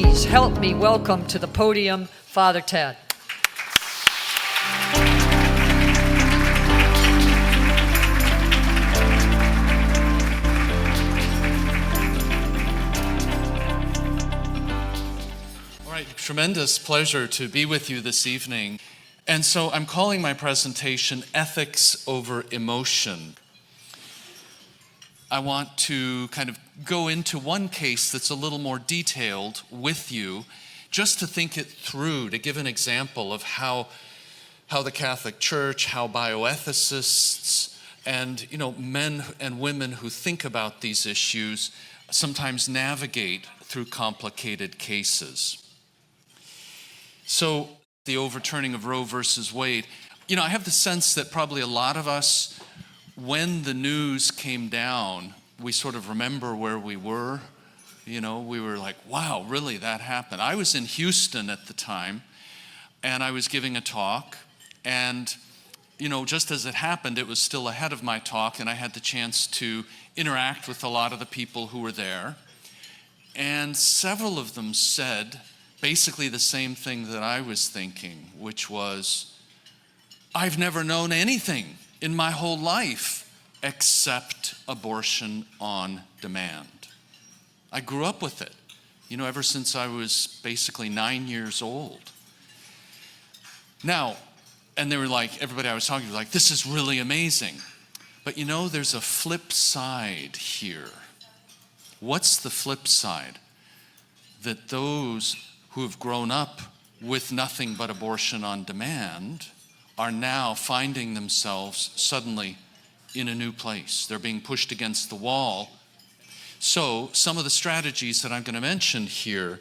please help me welcome to the podium Father Ted. All right, tremendous pleasure to be with you this evening. And so I'm calling my presentation Ethics Over Emotion. I want to kind of go into one case that's a little more detailed with you, just to think it through, to give an example of how the Catholic Church, how bioethicists, and men and women who think about these issues sometimes navigate through complicated cases. So the overturning of Roe versus Wade, I have the sense that probably a lot of us, when the news came down, we sort of remember where we were. We were like, wow, really, that happened. I was in Houston at the time, and I was giving a talk, and just as it happened, it was still ahead of my talk, and I had the chance to interact with a lot of the people who were there. And several of them said basically the same thing that I was thinking, which was, I've never known anything in my whole life except abortion on demand. I grew up with it, ever since I was basically 9 years old. Now, and they were like, everybody I was talking to was like, this is really amazing. But there's a flip side here. What's the flip side? That those who have grown up with nothing but abortion on demand are now finding themselves suddenly in a new place. They're being pushed against the wall. So some of the strategies that I'm going to mention here,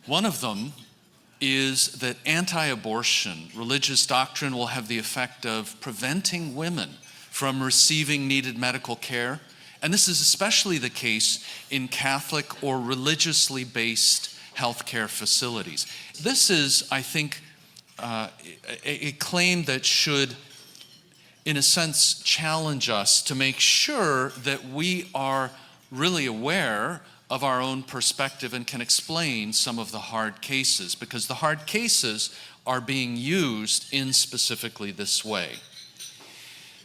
one of them is that anti-abortion religious doctrine will have the effect of preventing women from receiving needed medical care. And this is especially the case in Catholic or religiously based healthcare facilities. This is, I think, a claim that should, in a sense, challenge us to make sure that we are really aware of our own perspective and can explain some of the hard cases, because the hard cases are being used in specifically this way.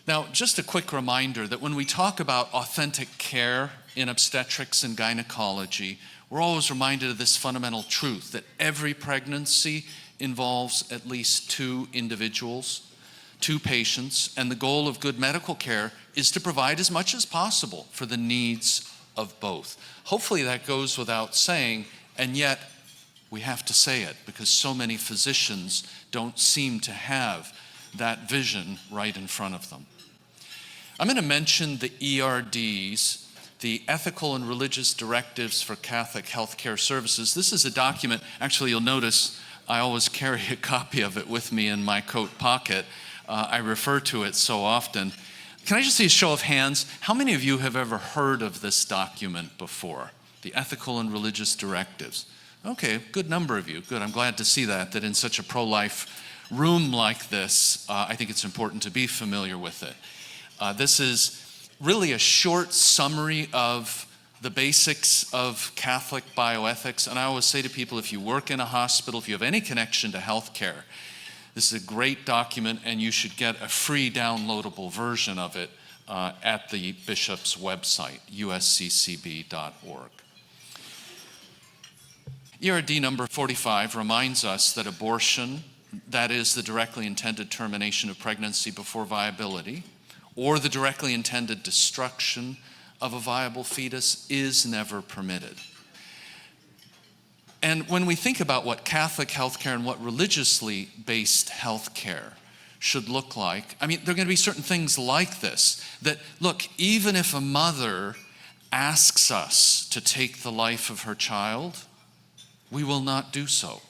Now, just a quick reminder that when we talk about authentic care in obstetrics and gynecology, we're always reminded of this fundamental truth that every pregnancy involves at least two individuals, two patients, and the goal of good medical care is to provide as much as possible for the needs of both. Hopefully that goes without saying, and yet we have to say it because so many physicians don't seem to have that vision right in front of them. I'm going to mention the ERDs, the Ethical and Religious Directives for Catholic Healthcare Services. This is a document, actually you'll notice I always carry a copy of it with me in my coat pocket. I refer to it so often. Can I just see a show of hands? How many of you have ever heard of this document before? The Ethical and Religious Directives. Okay, good number of you. Good, I'm glad to see that in such a pro-life room like this, I think it's important to be familiar with it. This is really a short summary of the basics of Catholic bioethics. And I always say to people, if you work in a hospital, if you have any connection to healthcare, this is a great document and you should get a free downloadable version of it at the bishop's website, usccb.org. ERD number 45 reminds us that abortion, that is the directly intended termination of pregnancy before viability, or the directly intended destruction of a viable fetus, is never permitted. And when we think about what Catholic healthcare and what religiously based healthcare should look like, there are going to be certain things like this, that look, even if a mother asks us to take the life of her child, we will not do so.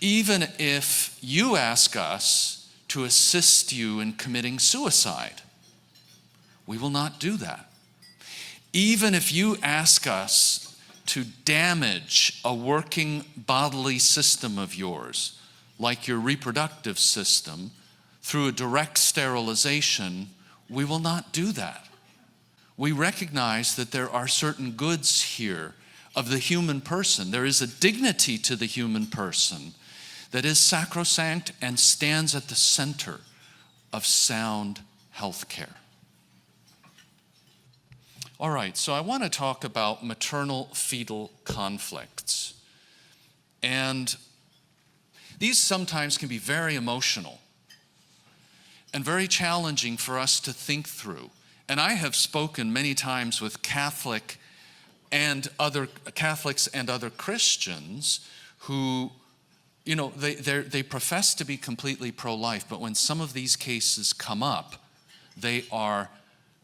Even if you ask us to assist you in committing suicide, we will not do that. Even if you ask us to damage a working bodily system of yours, like your reproductive system, through a direct sterilization, we will not do that. We recognize that there are certain goods here of the human person. There is a dignity to the human person that is sacrosanct and stands at the center of sound health care. All right, so I want to talk about maternal-fetal conflicts. And these sometimes can be very emotional and very challenging for us to think through. And I have spoken many times with Catholics and other Christians who, they profess to be completely pro-life, but when some of these cases come up, they are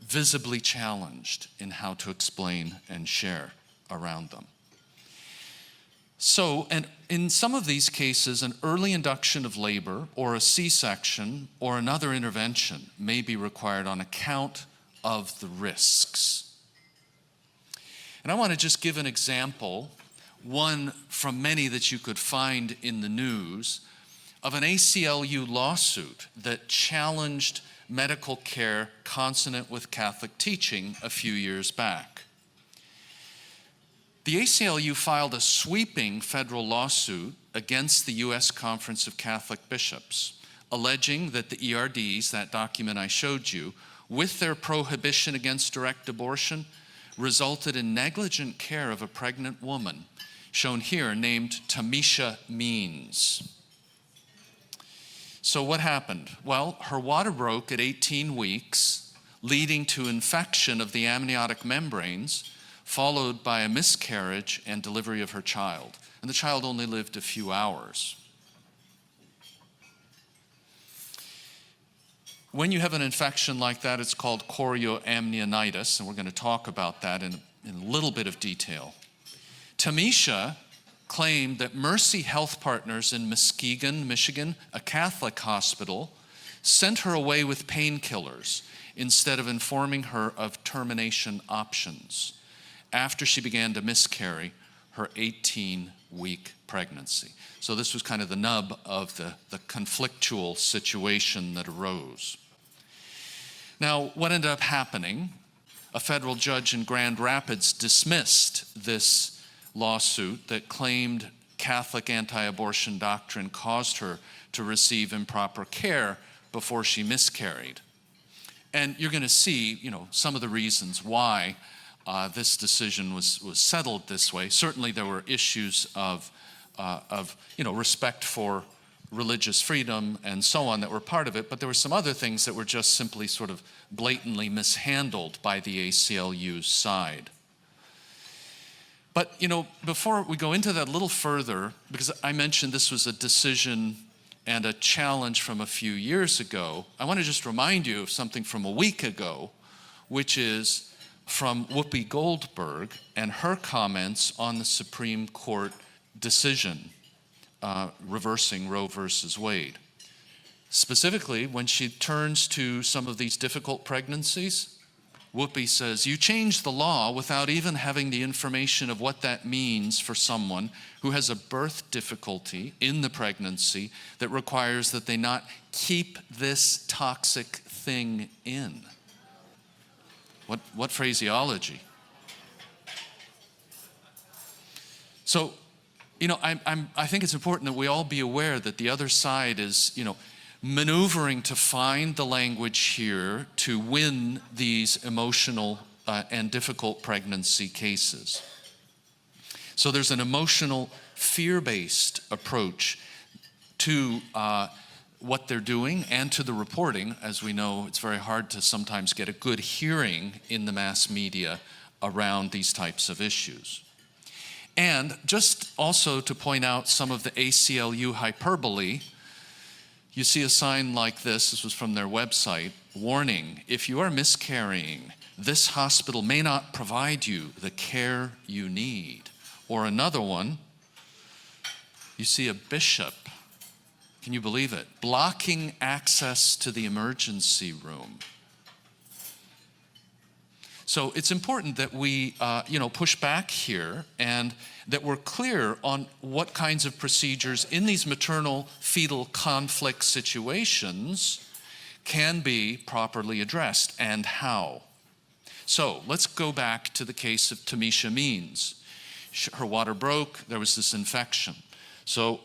visibly challenged in how to explain and share around them. So, and in some of these cases, an early induction of labor or a C-section or another intervention may be required on account of the risks. And I want to just give an example, one from many that you could find in the news, of an ACLU lawsuit that challenged medical care consonant with Catholic teaching a few years back. The ACLU filed a sweeping federal lawsuit against the U.S. Conference of Catholic Bishops, alleging that the ERDs, that document I showed you, with their prohibition against direct abortion, resulted in negligent care of a pregnant woman, shown here, named Tamisha Means. So what happened? Well, her water broke at 18 weeks, leading to infection of the amniotic membranes, followed by a miscarriage and delivery of her child. And the child only lived a few hours. When you have an infection like that, it's called chorioamnionitis, and we're going to talk about that in a little bit of detail. Tamisha claimed that Mercy Health Partners in Muskegon, Michigan, a Catholic hospital, sent her away with painkillers instead of informing her of termination options after she began to miscarry her 18-week pregnancy. So this was kind of the nub of the conflictual situation that arose. Now, what ended up happening, a federal judge in Grand Rapids dismissed this lawsuit that claimed Catholic anti-abortion doctrine caused her to receive improper care before she miscarried. And you're going to see, some of the reasons why this decision was settled this way. Certainly there were issues of respect for religious freedom and so on that were part of it, but there were some other things that were just simply sort of blatantly mishandled by the ACLU's side. But, before we go into that a little further, because I mentioned this was a decision and a challenge from a few years ago, I want to just remind you of something from a week ago, which is from Whoopi Goldberg and her comments on the Supreme Court decision reversing Roe versus Wade. Specifically, when she turns to some of these difficult pregnancies, Whoopi says, "You change the law without even having the information of what that means for someone who has a birth difficulty in the pregnancy that requires that they not keep this toxic thing in." What phraseology? So, I think it's important that we all be aware that the other side is, maneuvering to find the language here to win these emotional and difficult pregnancy cases. So there's an emotional, fear-based approach to what they're doing and to the reporting. As we know, it's very hard to sometimes get a good hearing in the mass media around these types of issues. And just also to point out some of the ACLU hyperbole, you see a sign like this was from their website, "Warning, if you are miscarrying, this hospital may not provide you the care you need." Or another one, you see a bishop, can you believe it, blocking access to the emergency room. So it's important that we, push back here and that we're clear on what kinds of procedures in these maternal-fetal conflict situations can be properly addressed and how. So let's go back to the case of Tamisha Means. Her water broke, there was this infection. So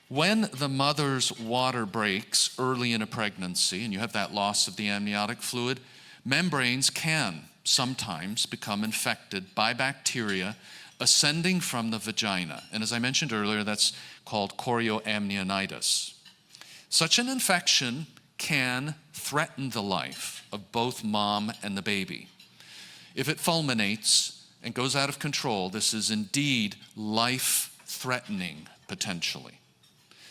when the mother's water breaks early in a pregnancy, and you have that loss of the amniotic fluid, membranes can sometimes become infected by bacteria ascending from the vagina. And as I mentioned earlier, that's called chorioamnionitis. Such an infection can threaten the life of both mom and the baby. If it fulminates and goes out of control, this is indeed life-threatening potentially.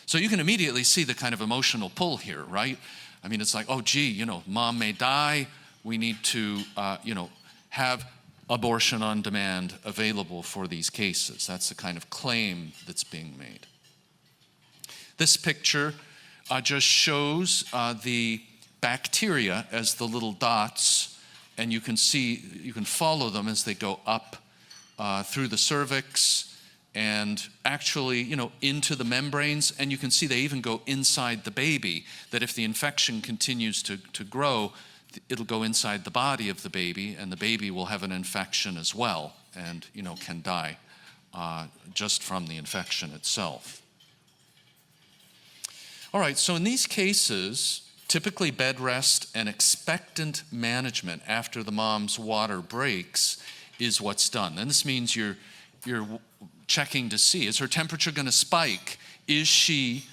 So you can immediately see the kind of emotional pull here, right? I mean, it's like, oh, gee, mom may die. We need to, have abortion on demand available for these cases. That's the kind of claim that's being made. This picture just shows the bacteria as the little dots, and you can follow them as they go up through the cervix and actually, into the membranes, and you can see they even go inside the baby, that if the infection continues to grow, it'll go inside the body of the baby, and the baby will have an infection as well, and, can die just from the infection itself. All right, so in these cases, typically bed rest and expectant management after the mom's water breaks is what's done. And this means you're checking to see, is her temperature going to spike? Is she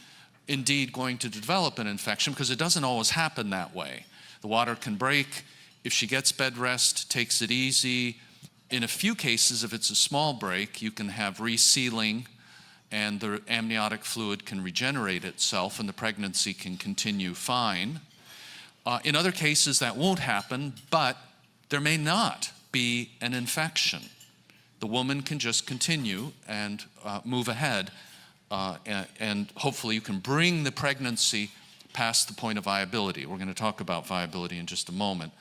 indeed going to develop an infection? Because it doesn't always happen that way. The water can break. If she gets bed rest, takes it easy. In a few cases, if it's a small break, you can have resealing and the amniotic fluid can regenerate itself and the pregnancy can continue fine. In other cases, that won't happen, but there may not be an infection. The woman can just continue and move ahead, and hopefully you can bring the pregnancy past the point of viability. We're going to talk about viability in just a moment.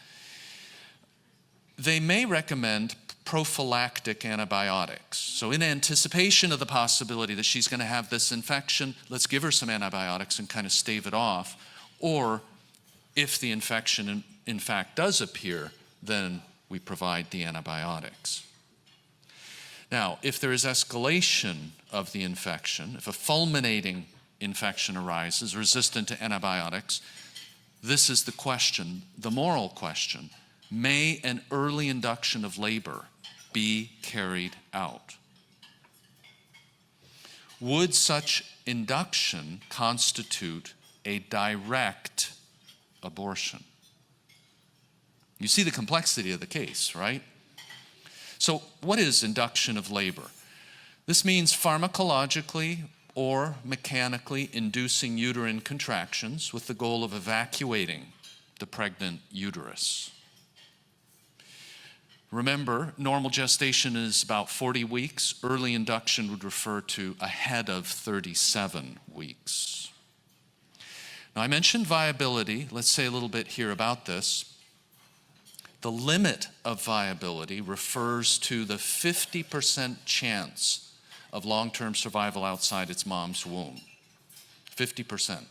They may recommend prophylactic antibiotics. So in anticipation of the possibility that she's going to have this infection, let's give her some antibiotics and kind of stave it off. Or if the infection in fact does appear, then we provide the antibiotics. Now, if there is escalation of the infection, if a fulminating infection arises resistant to antibiotics, this is the question, the moral question. May an early induction of labor be carried out? Would such induction constitute a direct abortion? You see the complexity of the case, right? So what is induction of labor? This means pharmacologically or mechanically inducing uterine contractions with the goal of evacuating the pregnant uterus. Remember, normal gestation is about 40 weeks. Early induction would refer to ahead of 37 weeks. Now, I mentioned viability. Let's say a little bit here about this. The limit of viability refers to the 50% chance of long-term survival outside its mom's womb. 50%.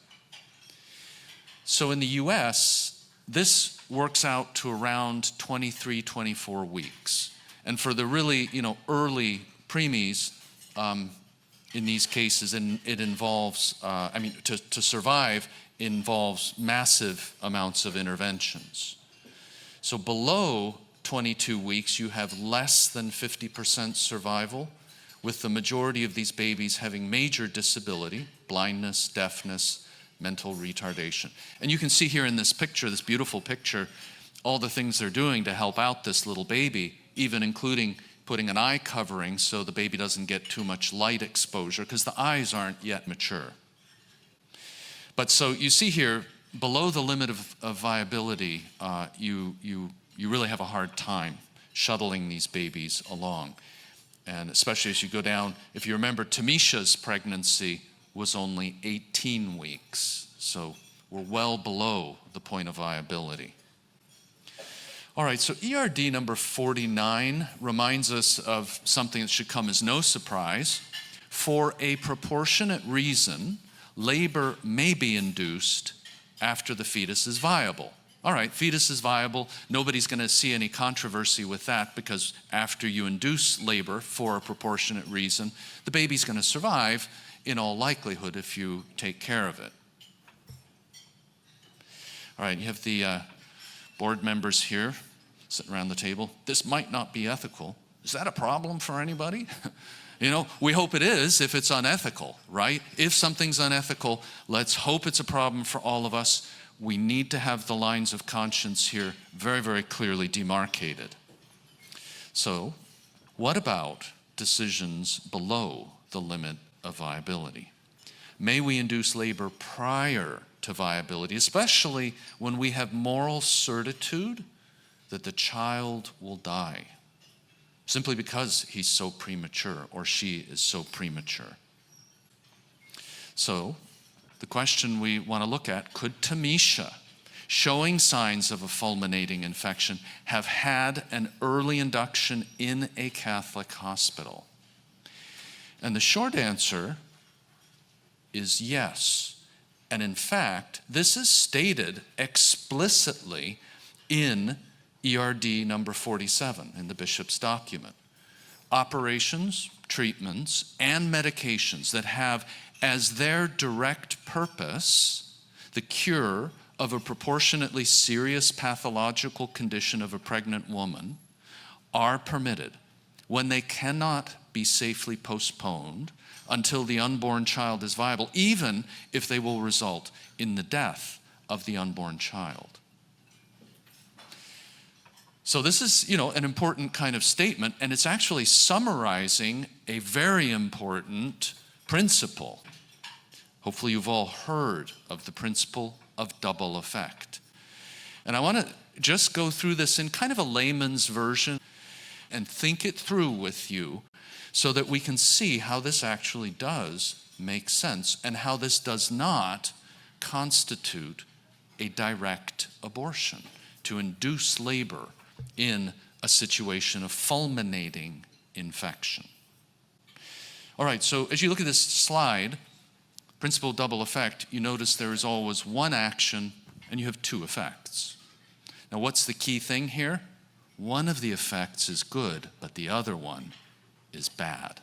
So in the US, this works out to around 23, 24 weeks. And for the really, early preemies, in these cases, and it involves, to survive involves massive amounts of interventions. So below 22 weeks, you have less than 50% survival, with the majority of these babies having major disability, blindness, deafness, mental retardation. And you can see here in this picture, this beautiful picture, all the things they're doing to help out this little baby, even including putting an eye covering so the baby doesn't get too much light exposure, because the eyes aren't yet mature. But so you see here, below the limit of viability, you really have a hard time shuttling these babies along. And especially as you go down, if you remember, Tamisha's pregnancy was only 18 weeks. So we're well below the point of viability. All right, so ERD number 49 reminds us of something that should come as no surprise. For a proportionate reason, labor may be induced after the fetus is viable. All right, fetus is viable. Nobody's going to see any controversy with that because after you induce labor for a proportionate reason, the baby's going to survive in all likelihood if you take care of it. All right, you have the board members here sitting around the table. This might not be ethical. Is that a problem for anybody? We hope it is if it's unethical, right? If something's unethical, let's hope it's a problem for all of us. We need to have the lines of conscience here very, very clearly demarcated. So, what about decisions below the limit of viability? May we induce labor prior to viability, especially when we have moral certitude that the child will die, simply because he's so premature or she is so premature. So, the question we want to look at, could Tamisha, showing signs of a fulminating infection, have had an early induction in a Catholic hospital? And the short answer is yes. And in fact, this is stated explicitly in ERD number 47 in the bishop's document. Operations, treatments, and medications that have as their direct purpose the cure of a proportionately serious pathological condition of a pregnant woman are permitted when they cannot be safely postponed until the unborn child is viable, even if they will result in the death of the unborn child. So this is, an important kind of statement, and it's actually summarizing a very important principle. Hopefully you've all heard of the principle of double effect. And I want to just go through this in kind of a layman's version and think it through with you so that we can see how this actually does make sense and how this does not constitute a direct abortion, to induce labor in a situation of fulminating infection. All right, so as you look at this slide, principle of double effect, you notice there is always one action and you have two effects. Now, what's the key thing here? One of the effects is good, but the other one is bad.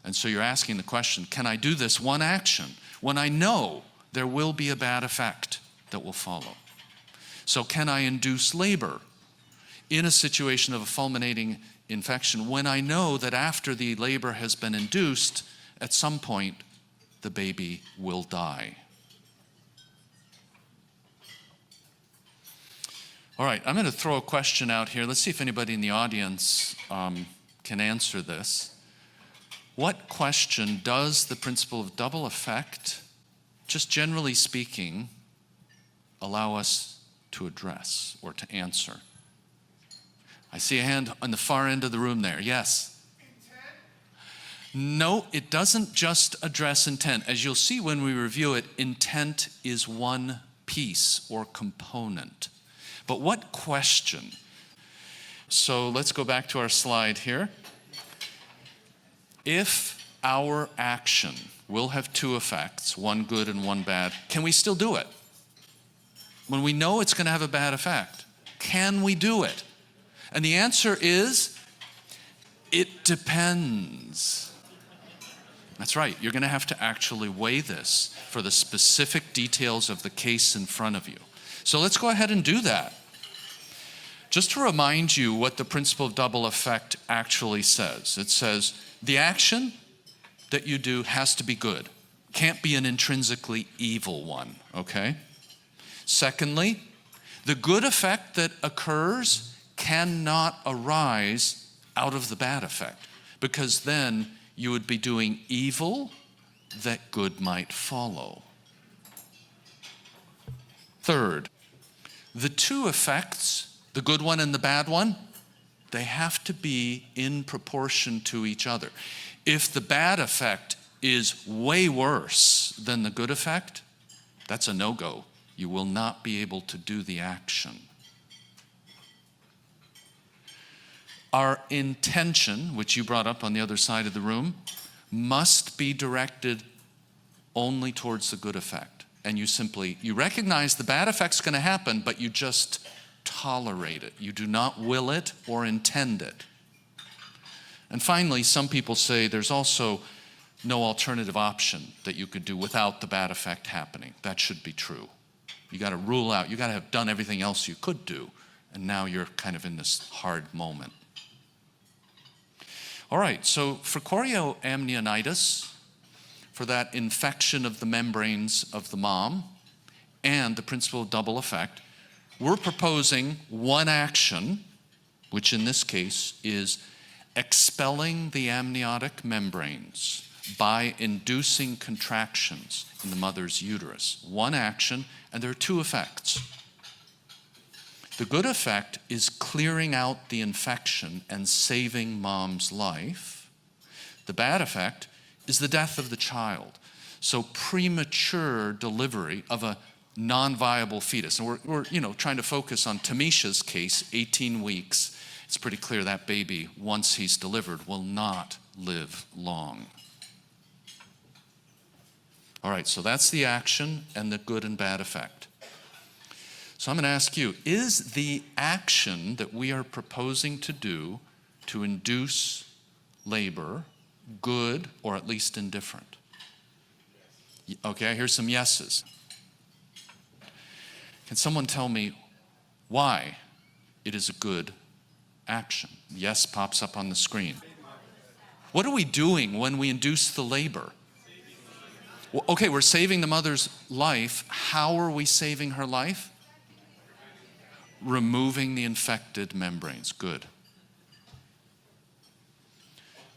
And so you're asking the question, can I do this one action when I know there will be a bad effect that will follow? So can I induce labor in a situation of a fulminating infection when I know that after the labor has been induced, at some point, the baby will die? All right, I'm going to throw a question out here. Let's see if anybody in the audience can answer this. What question does the principle of double effect, just generally speaking, allow us to address or to answer? I see a hand on the far end of the room there. Yes? No, it doesn't just address intent. As you'll see when we review it, intent is one piece or component. But what question? So let's go back to our slide here. If our action will have two effects, one good and one bad, can we still do it? When we know it's going to have a bad effect, can we do it? And the answer is, it depends. That's right, you're going to have to actually weigh this for the specific details of the case in front of you. So let's go ahead and do that. Just to remind you what the principle of double effect actually says. It says, the action that you do has to be good. Can't be an intrinsically evil one, okay? Secondly, the good effect that occurs cannot arise out of the bad effect, because then you would be doing evil that good might follow. Third, the two effects, the good one and the bad one, they have to be in proportion to each other. If the bad effect is way worse than the good effect, that's a no-go. You will not be able to do the action. Our intention, which you brought up on the other side of the room, must be directed only towards the good effect. and you recognize the bad effect's going to happen, but you just tolerate it. You do not will it or intend it. And finally, some people say there's also no alternative option that you could do without the bad effect happening. That should be true. You got to rule out, you got to have done everything else you could do, and now you're kind of in this hard moment. All right, so for chorioamnionitis, for that infection of the membranes of the mom and the principle of double effect, we're proposing one action, which in this case is expelling the amniotic membranes by inducing contractions in the mother's uterus. One action, and there are two effects. The good effect is clearing out the infection and saving mom's life. The bad effect is the death of the child. So premature delivery of a non-viable fetus. And we're trying to focus on Tamisha's case, 18 weeks. It's pretty clear that baby, once he's delivered, will not live long. All right, so that's the action and the good and bad effect. So I'm going to ask you, is the action that we are proposing to do to induce labor good or at least indifferent? Okay, I hear some yeses. Can someone tell me why it is a good action? Yes pops up on the screen. What are we doing when we induce the labor? Well, okay, we're saving the mother's life. How are we saving her life? Removing the infected membranes. Good.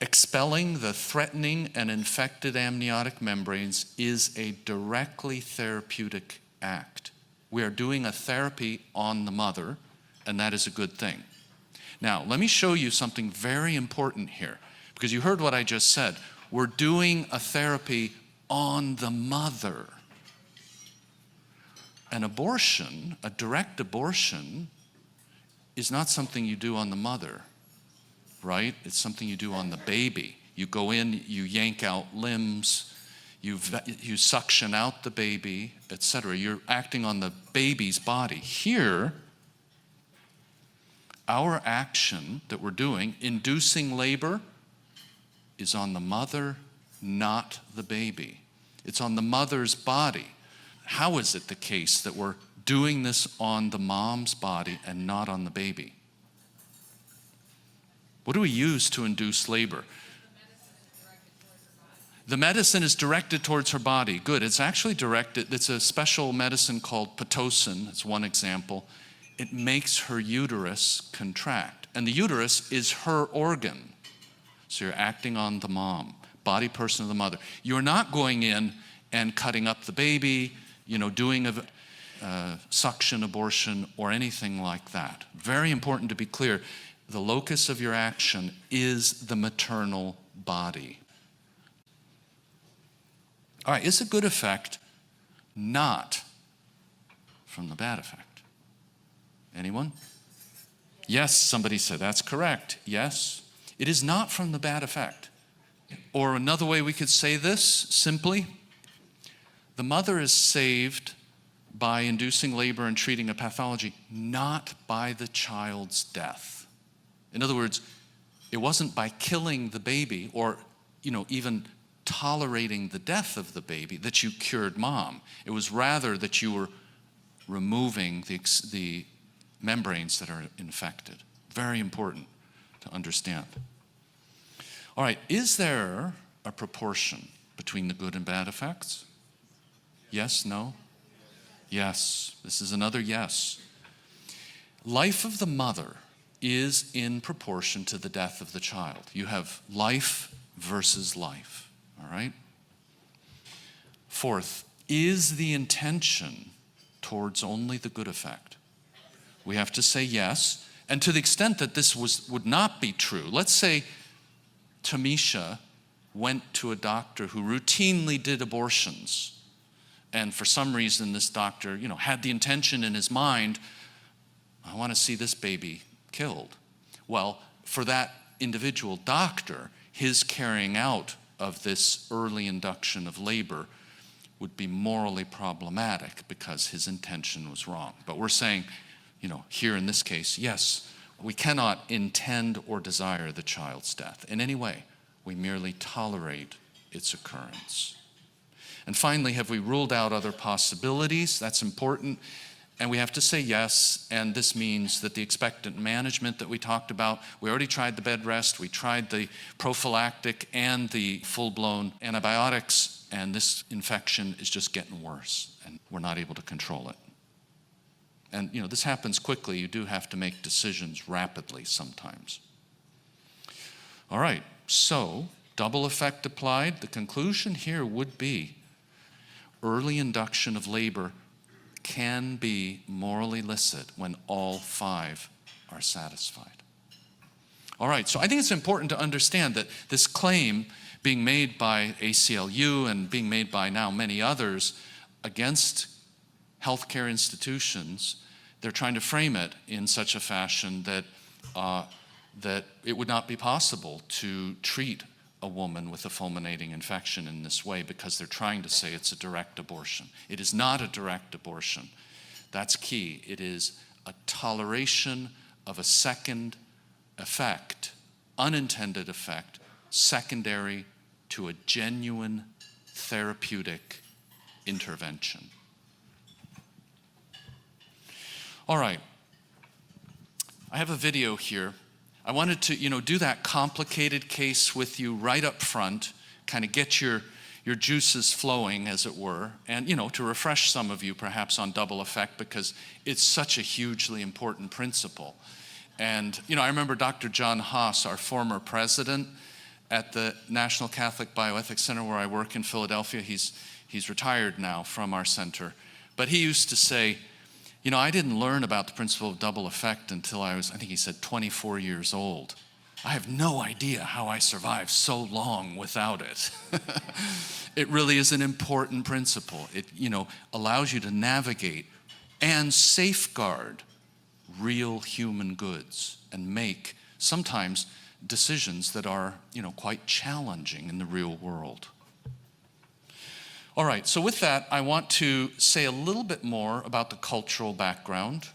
Expelling the threatening and infected amniotic membranes is a directly therapeutic act. We are doing a therapy on the mother, and that is a good thing. Now, let me show you something very important here, because you heard what I just said. We're doing a therapy on the mother. An abortion, a direct abortion, is not something you do on the mother, right? It's something you do on the baby. You go in, you yank out limbs, you suction out the baby, etc. You're acting on the baby's body. Here, our action that we're doing, inducing labor, is on the mother, not the baby. It's on the mother's body. How is it the case that we're doing this on the mom's body and not on the baby? What do we use to induce labor? The medicine is directed towards her body. Good. It's actually directed, it's a special medicine called Pitocin. It's one example. It makes her uterus contract. And the uterus is her organ. So you're acting on the mom, body person of the mother. You're not going in and cutting up the baby, doing a suction abortion or anything like that. Very important to be clear. The locus of your action is the maternal body. All right, is a good effect not from the bad effect? Anyone? Yes, somebody said that's correct. Yes, it is not from the bad effect. Or another way we could say this simply, the mother is saved by inducing labor and treating a pathology, not by the child's death. In other words, it wasn't by killing the baby or, even tolerating the death of the baby that you cured mom. It was rather that you were removing the membranes that are infected. Very important to understand. All right, is there a proportion between the good and bad effects? Yes, no? Yes, this is another yes. Life of the mother is in proportion to the death of the child. You have life versus life, all right? Fourth, is the intention towards only the good effect? We have to say yes, and to the extent that this would not be true, let's say Tamisha went to a doctor who routinely did abortions, and for some reason this doctor, had the intention in his mind, I want to see this baby killed. Well, for that individual doctor, his carrying out of this early induction of labor would be morally problematic because his intention was wrong. But we're saying, here in this case, yes, we cannot intend or desire the child's death in any way. We merely tolerate its occurrence. And finally, have we ruled out other possibilities? That's important. And we have to say yes, and this means that the expectant management that we talked about, we already tried the bed rest, we tried the prophylactic and the full-blown antibiotics, and this infection is just getting worse, and we're not able to control it. And this happens quickly. You do have to make decisions rapidly sometimes. All right, so double effect applied. The conclusion here would be early induction of labor can be morally licit when all 5 are satisfied. All right, so I think it's important to understand that this claim being made by ACLU and being made by now many others against healthcare institutions, they're trying to frame it in such a fashion that it would not be possible to treat a woman with a fulminating infection in this way because they're trying to say it's a direct abortion. It is not a direct abortion. That's key. It is a toleration of a second effect, unintended effect, secondary to a genuine therapeutic intervention. All right. I have a video here. I wanted to, do that complicated case with you right up front, kind of get your juices flowing, as it were, and, to refresh some of you perhaps on double effect because it's such a hugely important principle. And, I remember Dr. John Haas, our former president at the National Catholic Bioethics Center where I work in Philadelphia. He's retired now from our center. But he used to say, I didn't learn about the principle of double effect until I think he said 24 years old. I have no idea how I survived so long without it. It really is an important principle. It, allows you to navigate and safeguard real human goods and make sometimes decisions that are, quite challenging in the real world. All right, so with that, I want to say a little bit more about the cultural background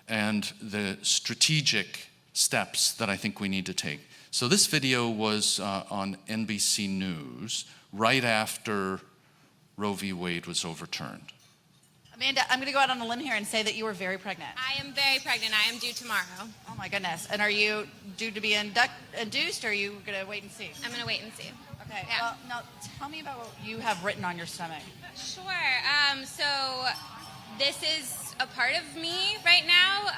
and the strategic steps that I think we need to take. So this video was on NBC News right after Roe v. Wade was overturned. Amanda, I'm going to go out on a limb here and say that you were very pregnant. I am very pregnant. I am due tomorrow. Oh my goodness. And are you due to be induced, or are you going to wait and see? I'm going to wait and see. Okay. Yeah. Well, now tell me about what you have written on your stomach. Sure. So this is a part of me right now.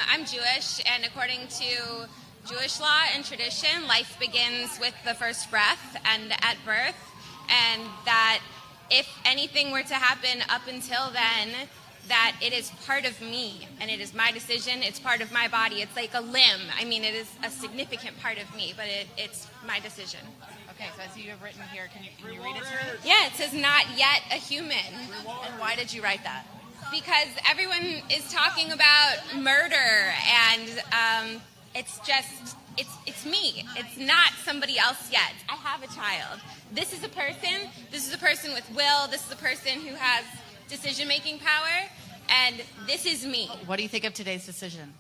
I'm Jewish, and according to Jewish law and tradition, life begins with the first breath and at birth, and that if anything were to happen up until then, that it is part of me, and it is my decision, it's part of my body. It's like a limb. I mean, it is a significant part of me, but it's my decision. Okay, so I see you have written here. Can you read it to me? Yeah, it says not yet a human. And why did you write that? Because everyone is talking about murder, and it's me. It's not somebody else yet. I have a child. This is a person. This is a person with will. This is a person who has decision-making power, and this is me. What do you think of today's decision?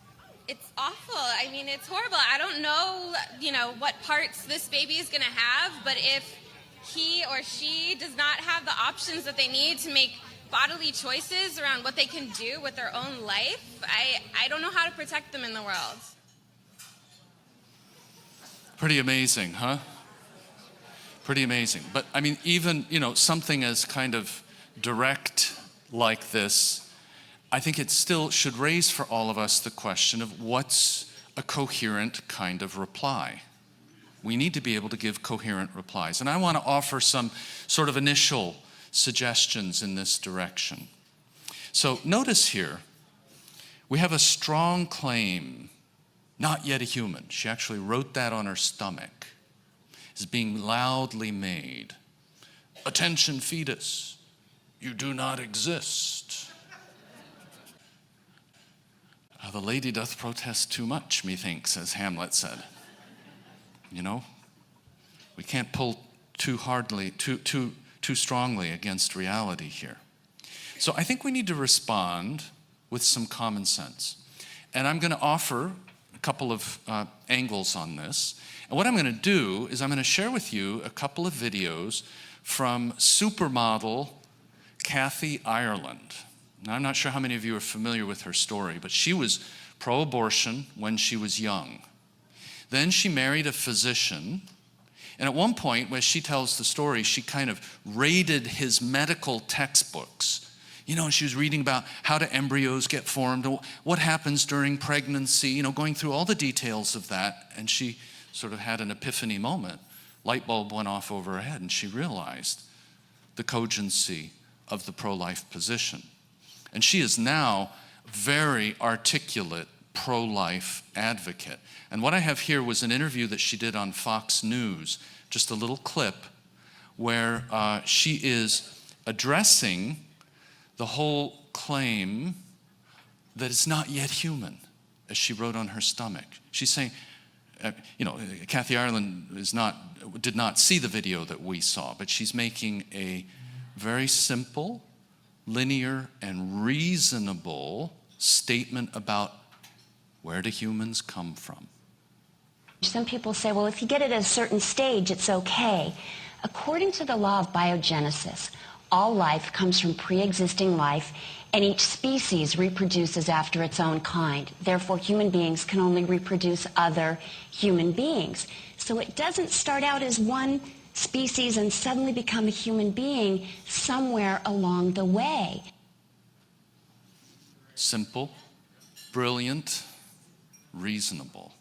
It's awful. I mean, it's horrible. I don't know, what parts this baby is going to have, but if he or she does not have the options that they need to make bodily choices around what they can do with their own life, I don't know how to protect them in the world. Pretty amazing, huh? Pretty amazing. But I mean, even, something as kind of direct like this, I think it still should raise for all of us the question of what's a coherent kind of reply. We need to be able to give coherent replies. And I want to offer some sort of initial suggestions in this direction. So notice here, we have a strong claim, not yet a human. She actually wrote that on her stomach. Is being loudly made. Attention, fetus, you do not exist. The lady doth protest too much, methinks, as Hamlet said. We can't pull too too strongly against reality here. So I think we need to respond with some common sense. And I'm going to offer a couple of angles on this. And what I'm going to do is I'm going to share with you a couple of videos from supermodel Kathy Ireland. Now, I'm not sure how many of you are familiar with her story, but she was pro-abortion when she was young. Then she married a physician, and at one point, when she tells the story, she kind of raided his medical textbooks. You know, she was reading about how do embryos get formed, what happens during pregnancy, you know, going through all the details of that, and she sort of had an epiphany moment. Light bulb went off over her head, and she realized the cogency of the pro-life position. And she is now very articulate pro-life advocate. And what I have here was an interview that she did on Fox News, just a little clip, where she is addressing the whole claim that it's not yet human, as she wrote on her stomach. She's saying, Kathy Ireland did not see the video that we saw, but she's making a very simple, linear, and reasonable statement about where do humans come from. Some people say, well, if you get it at a certain stage, it's okay. According to the law of biogenesis, all life comes from pre-existing life, and each species reproduces after its own kind. Therefore, human beings can only reproduce other human beings. So it doesn't start out as one species and suddenly become a human being somewhere along the way. Simple, brilliant, reasonable.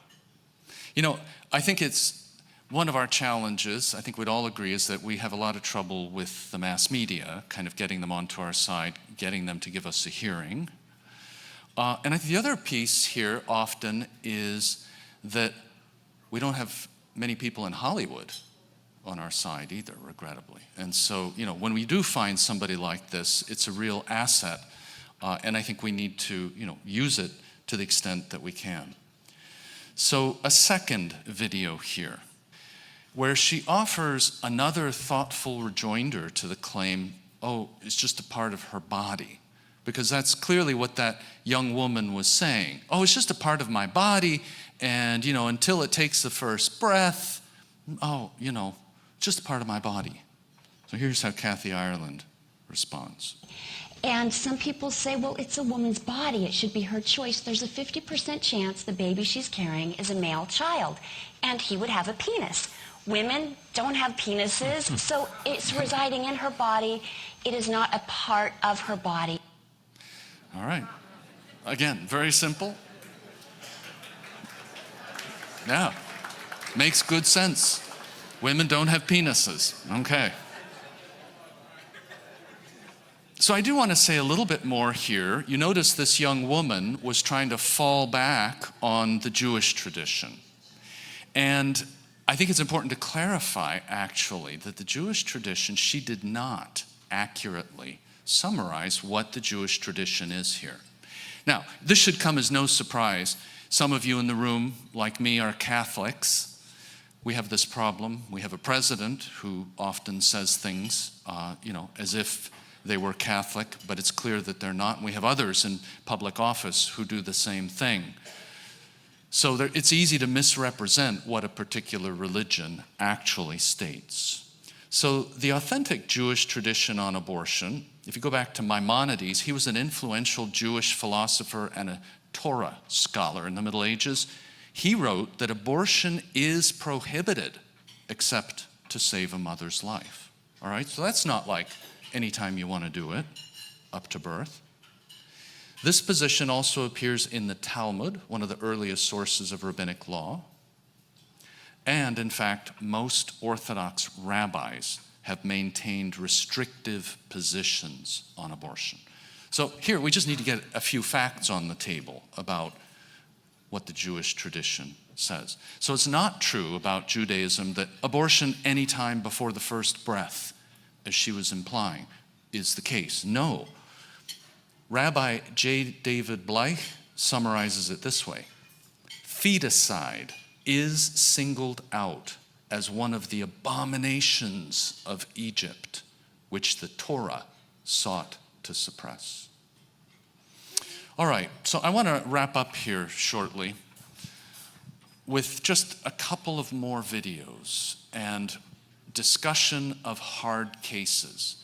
You know, I think it's one of our challenges, I think we'd all agree, is that we have a lot of trouble with the mass media, kind of getting them onto our side, getting them to give us a hearing. And I think the other piece here often is that we don't have many people in Hollywood on our side either, regrettably. And so, you know, when we do find somebody like this, it's a real asset. And I think we need to, use it to the extent that we can. So a second video here, where she offers another thoughtful rejoinder to the claim, oh, it's just a part of her body. Because that's clearly what that young woman was saying. Oh, it's just a part of my body, and, until it takes the first breath, just a part of my body. So here's how Kathy Ireland responds. And some people say, well, it's a woman's body. It should be her choice. There's a 50% chance the baby she's carrying is a male child, and he would have a penis. Women don't have penises, so it's residing in her body. It is not a part of her body. All right. Again, very simple. Yeah, makes good sense. Women don't have penises. Okay. So I do want to say a little bit more here. You notice this young woman was trying to fall back on the Jewish tradition. And I think it's important to clarify, actually, that the Jewish tradition, she did not accurately summarize what the Jewish tradition is here. Now, this should come as no surprise. Some of you in the room, like me, are Catholics. We have this problem. We have a president who often says things, as if they were Catholic, but it's clear that they're not. And we have others in public office who do the same thing. So it's easy to misrepresent what a particular religion actually states. So the authentic Jewish tradition on abortion, if you go back to Maimonides, he was an influential Jewish philosopher and a Torah scholar in the Middle Ages. He wrote that abortion is prohibited except to save a mother's life. All right, so that's not like anytime you want to do it, up to birth. This position also appears in the Talmud, one of the earliest sources of rabbinic law. And in fact, most Orthodox rabbis have maintained restrictive positions on abortion. So here, we just need to get a few facts on the table about what the Jewish tradition says. So it's not true about Judaism that abortion anytime before the first breath, as she was implying, is the case. No. Rabbi J. David Bleich summarizes it this way. Feticide is singled out as one of the abominations of Egypt which the Torah sought to suppress. All right, so I want to wrap up here shortly with just a couple of more videos and discussion of hard cases,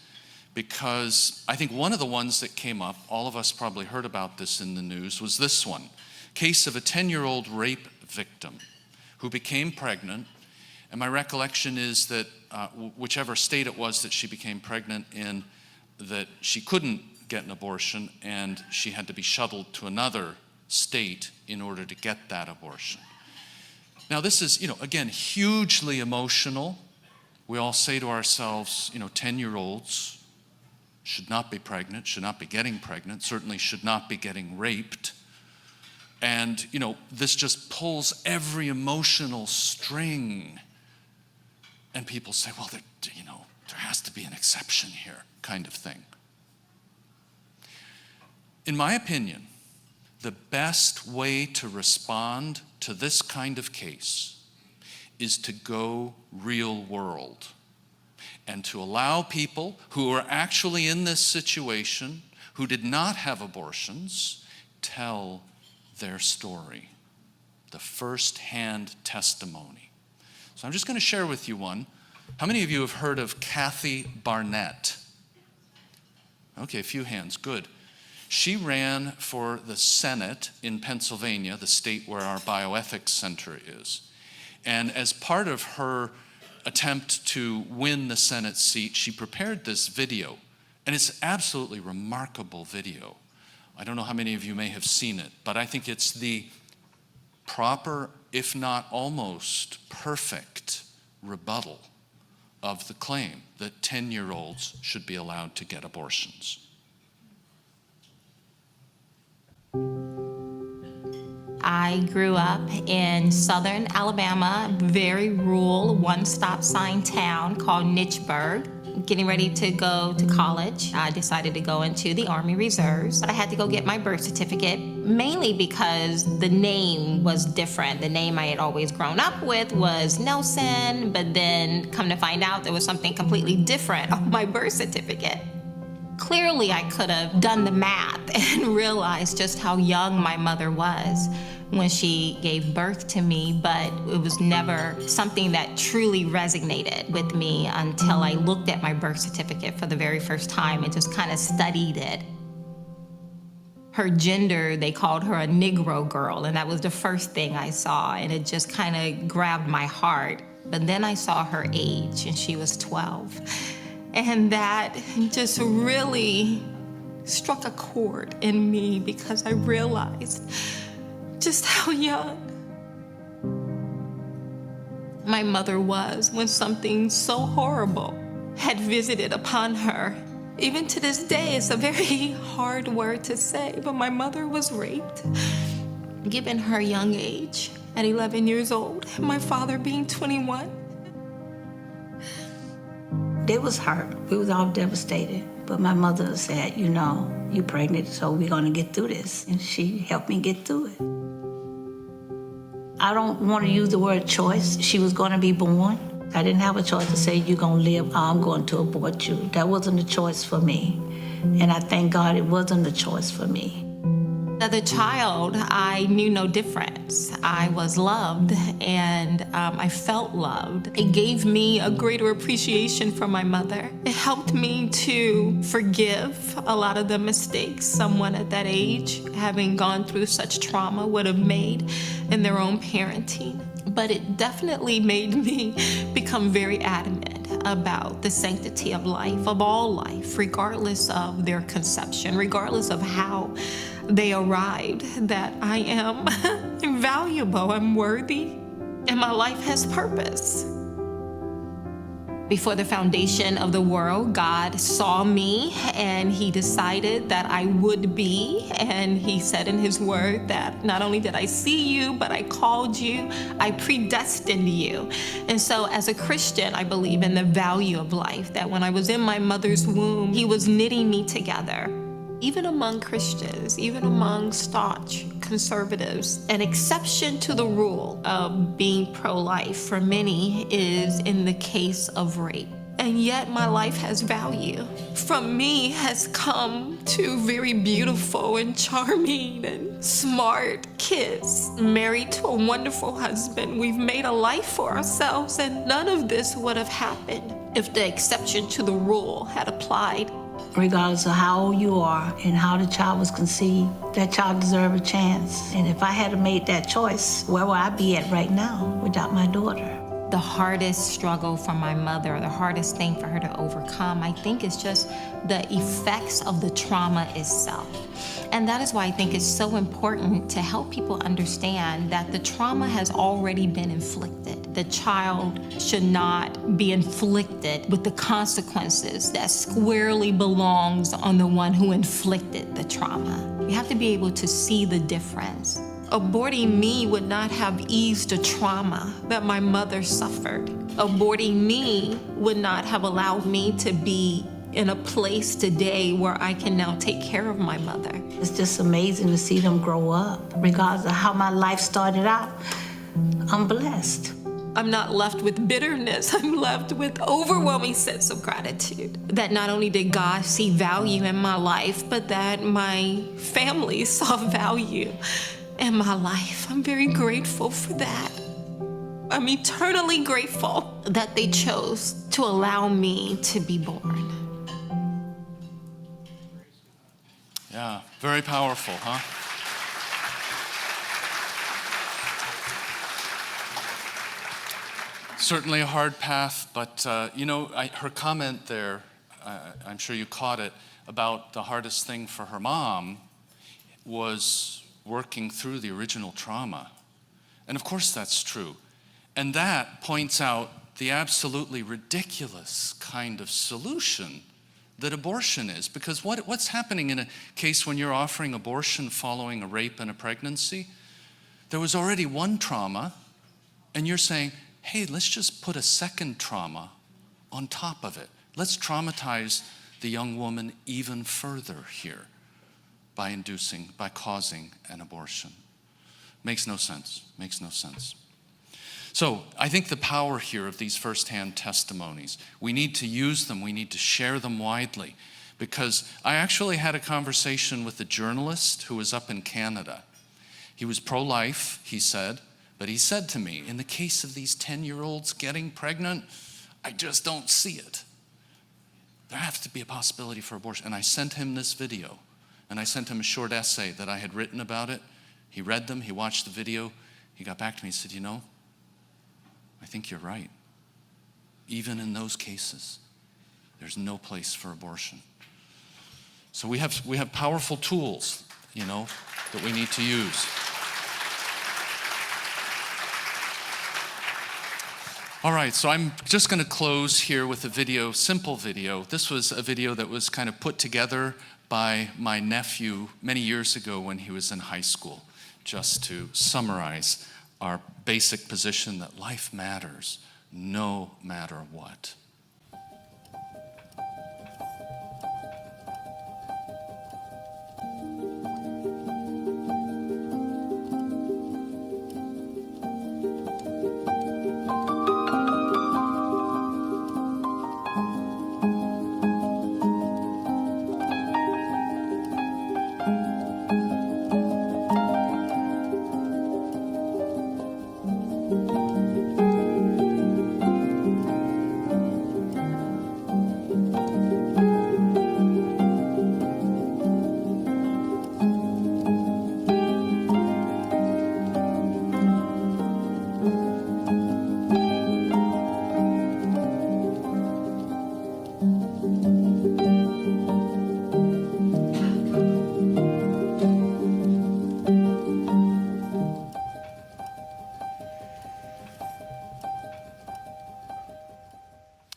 because I think one of the ones that came up, all of us probably heard about this in the news, was this one. Case of a 10-year-old rape victim who became pregnant, and my recollection is that whichever state it was that she became pregnant in, that she couldn't get an abortion and she had to be shuttled to another state in order to get that abortion. Now this is, again, hugely emotional. We all say to ourselves, 10-year-olds should not be pregnant, should not be getting pregnant, certainly should not be getting raped. And, this just pulls every emotional string. And people say, well, there has to be an exception here, kind of thing. In my opinion, the best way to respond to this kind of case is to go real world and to allow people who are actually in this situation, who did not have abortions, tell their story, the first-hand testimony. So I'm just going to share with you one. How many of you have heard of Kathy Barnett? Okay, a few hands, good. She ran for the Senate in Pennsylvania, the state where our bioethics center is. And as part of her attempt to win the Senate seat, she prepared this video. And it's absolutely remarkable video. I don't know how many of you may have seen it, but I think it's the proper, if not almost perfect, rebuttal of the claim that 10-year-olds should be allowed to get abortions. I grew up in southern Alabama, very rural, one-stop sign town called Nichburg. Getting ready to go to college, I decided to go into the Army Reserves, but I had to go get my birth certificate, mainly because the name was different. The name I had always grown up with was Nelson, but then come to find out there was something completely different on my birth certificate. Clearly, I could have done the math and realized just how young my mother was when she gave birth to me, but it was never something that truly resonated with me until I looked at my birth certificate for the very first time and just kind of studied it. Her gender, they called her a Negro girl, and that was the first thing I saw, and it just kind of grabbed my heart. But then I saw her age, and she was 12. And that just really struck a chord in me because I realized just how young my mother was when something so horrible had visited upon her. Even to this day, it's a very hard word to say, but my mother was raped. Given her young age, at 11 years old, my father being 21. They was hurt. We was all devastated. But my mother said, you pregnant, so we're gonna get through this. And she helped me get through it. I don't want to use the word choice. She was gonna be born. I didn't have a choice to say, you're gonna live, or I'm going to abort you. That wasn't a choice for me. And I thank God it wasn't a choice for me. As a child, I knew no difference. I was loved, and I felt loved. It gave me a greater appreciation for my mother. It helped me to forgive a lot of the mistakes someone at that age, having gone through such trauma, would have made in their own parenting. But it definitely made me become very adamant about the sanctity of life, of all life, regardless of their conception, regardless of how they arrived, that I am invaluable, I'm worthy, and my life has purpose. Before the foundation of the world, God saw me and he decided that I would be, and he said in his word that not only did I see you, but I called you, I predestined you. And so as a Christian, I believe in the value of life, that when I was in my mother's womb, he was knitting me together. Even among Christians, even among staunch conservatives, an exception to the rule of being pro-life for many is in the case of rape. And and yet my life has value. From me has come two very beautiful and charming and smart kids, married to a wonderful husband. We've made a life for ourselves, and none of this would have happened if the exception to the rule had applied. Regardless of how old you are and how the child was conceived, that child deserved a chance. And if I had made that choice, where would I be at right now without my daughter? The hardest struggle for my mother, the hardest thing for her to overcome, I think, is just the effects of the trauma itself. And that is why I think it's so important to help people understand that the trauma has already been inflicted. The child should not be inflicted with the consequences that squarely belongs on the one who inflicted the trauma. You have to be able to see the difference. Aborting me would not have eased the trauma that my mother suffered. Aborting me would not have allowed me to be in a place today where I can now take care of my mother. It's just amazing to see them grow up. Regardless of how my life started out, I'm blessed. I'm not left with bitterness. I'm left with overwhelming sense of gratitude. That not only did God see value in my life, but that my family saw value in my life. I'm very grateful for that. I'm eternally grateful that they chose to allow me to be born. Yeah, very powerful, huh? Certainly a hard path, but her comment there, I'm sure you caught it, about the hardest thing for her mom was working through the original trauma. And of course that's true. And that points out the absolutely ridiculous kind of solution that abortion is. Because what's happening in a case when you're offering abortion following a rape and a pregnancy? There was already one trauma, and you're saying, hey, let's just put a second trauma on top of it. Let's traumatize the young woman even further here by causing an abortion. Makes no sense, makes no sense. So I think the power here of these firsthand testimonies, we need to use them, we need to share them widely, because I actually had a conversation with a journalist who was up in Canada. He was pro-life, he said, but he said to me, in the case of these 10-year-olds getting pregnant, I just don't see it. There has to be a possibility for abortion. And I sent him this video, and I sent him a short essay that I had written about it. He read them, he watched the video, he got back to me and said, I think you're right. Even in those cases, there's no place for abortion. So we have powerful tools, that we need to use. All right, so I'm just going to close here with a video, simple video. This was a video that was kind of put together by my nephew many years ago when he was in high school, just to summarize our basic position that life matters no matter what.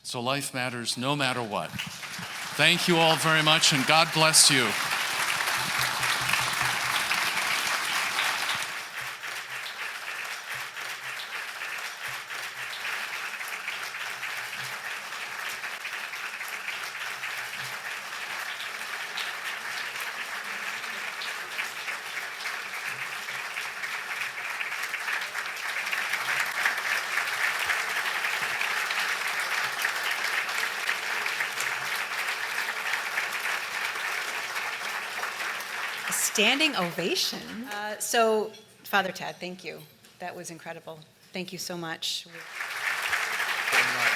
So life matters no matter what. Thank you all very much, and God bless you. standing ovation. So, Father Ted, thank you. That was incredible. Thank you so much. Very much.